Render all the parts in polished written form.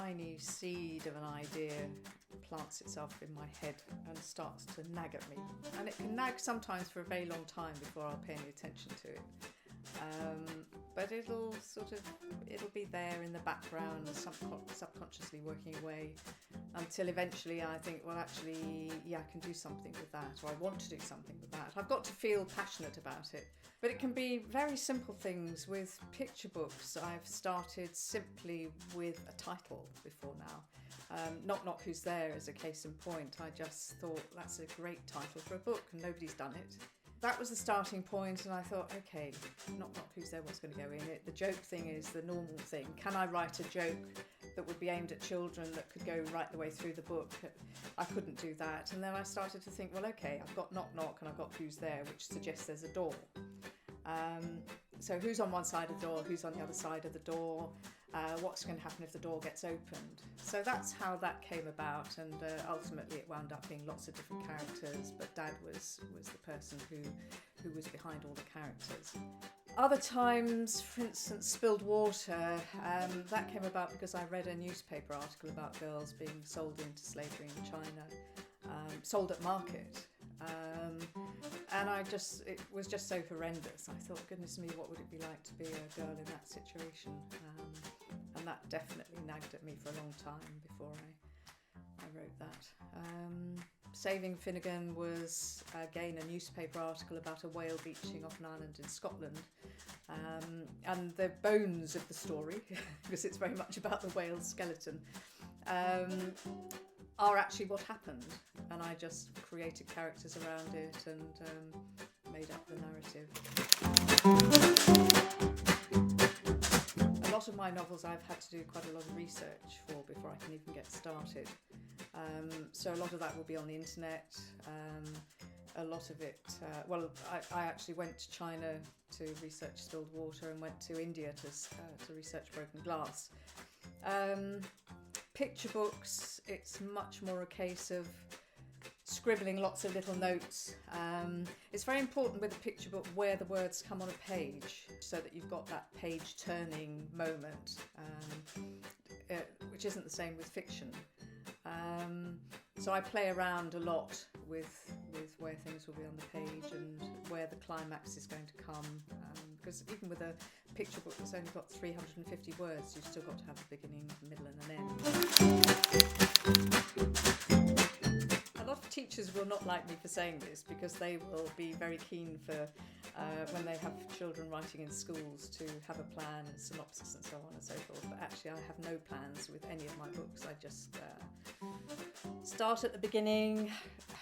tiny seed of an idea plants itself in my head and starts to nag at me. And it can nag sometimes for a very long time before I'll pay any attention to it. But it'll be there in the background, subconsciously working away, until eventually I think, well, actually, yeah, I can do something with that, or I want to do something with that. I've got to feel passionate about it. But it can be very simple things. With picture books, I've started simply with a title before now. Knock Knock Who's There is a case in point. I just thought that's a great title for a book, and nobody's done it. That was the starting point, and I thought, okay, Knock Knock Who's There, what's going to go in it? The joke thing is the normal thing. Can I write a joke that would be aimed at children that could go right the way through the book? I couldn't do that. And then I started to think, well, okay, I've got Knock Knock and I've got Who's There, which suggests there's a door. So who's on one side of the door, who's on the other side of the door, what's going to happen if the door gets opened. So that's how that came about, and ultimately it wound up being lots of different characters, but Dad was the person who was behind all the characters. Other times, for instance, Spilled Water, that came about because I read a newspaper article about girls being sold into slavery in China, sold at market. And it was just so horrendous. I thought, goodness me, what would it be like to be a girl in that situation? And that definitely nagged at me for a long time before I wrote that. Saving Finnegan was, again, a newspaper article about a whale beaching off an island in Scotland. And the bones of the story, because it's very much about the whale's skeleton, are actually what happened, and I just created characters around it and made up the narrative. A lot of my novels I've had to do quite a lot of research for before I can even get started. So a lot of that will be on the internet. A lot of it, I actually went to China to research Spilled Water and went to India to research Broken Glass. Picture books, it's much more a case of scribbling lots of little notes. It's very important with a picture book where the words come on a page, so that you've got that page turning moment, which isn't the same with fiction. So I play around a lot with where things will be on the page and where the climax is going to come, because even with a picture book that's only got 350 words, you've still got to have a beginning, middle and an end. A lot of teachers will not like me for saying this, because they will be very keen for when they have children writing in schools to have a plan and synopsis and so on and so forth, but actually I have no plans with any of my books. I just start at the beginning,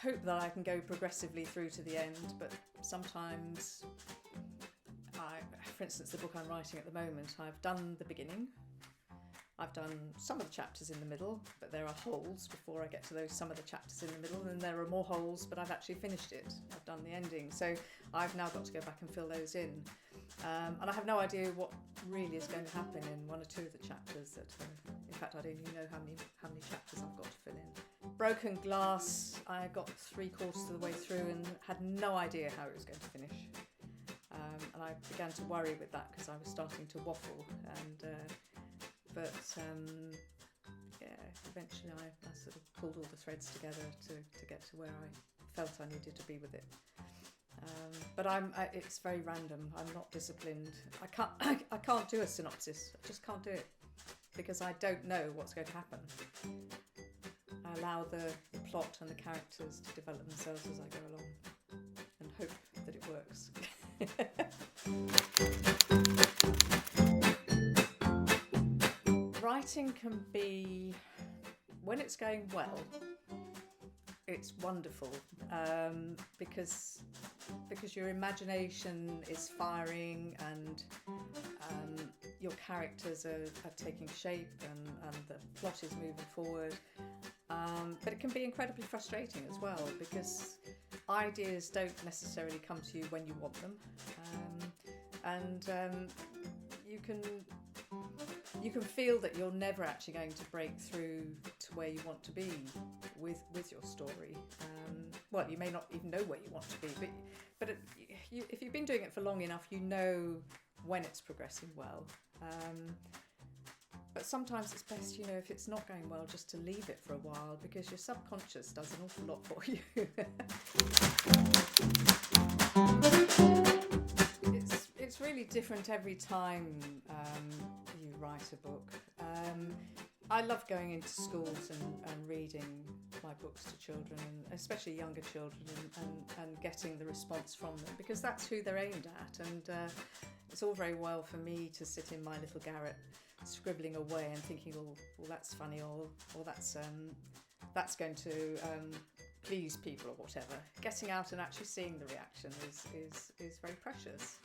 hope that I can go progressively through to the end, but sometimes for instance, the book I'm writing at the moment, I've done the beginning, I've done some of the chapters in the middle, but there are holes before I get to some of the chapters in the middle, and then there are more holes, but I've actually finished it. I've done the ending, so I've now got to go back and fill those in. And I have no idea what really is going to happen in one or two of the chapters. In fact, I don't even know how many chapters I've got to fill in. Broken Glass, I got 3/4 of the way through and had no idea how it was going to finish. And I began to worry with that because I was starting to waffle, but eventually I sort of pulled all the threads together to get to where I felt I needed to be with it. But it's very random. I'm not disciplined. I can't do a synopsis. I just can't do it because I don't know what's going to happen. I allow the plot and the characters to develop themselves as I go along and hope that it works. Writing can be, when it's going well, it's wonderful, because your imagination is firing and your characters are taking shape and the plot is moving forward. But it can be incredibly frustrating as well, because ideas don't necessarily come to you when you want them, and you can feel that you're never actually going to break through to where you want to be with your story. Well, you may not even know where you want to be, but if you've been doing it for long enough, you know when it's progressing well. But sometimes it's best, if it's not going well, just to leave it for a while, because your subconscious does an awful lot for you. It's really different every time you write a book. I love going into schools and reading my books to children, and especially younger children, and getting the response from them, because that's who they're aimed at. And it's all very well for me to sit in my little garret scribbling away and thinking, well that's funny, or that's going to please people or whatever. Getting out and actually seeing the reaction is very precious.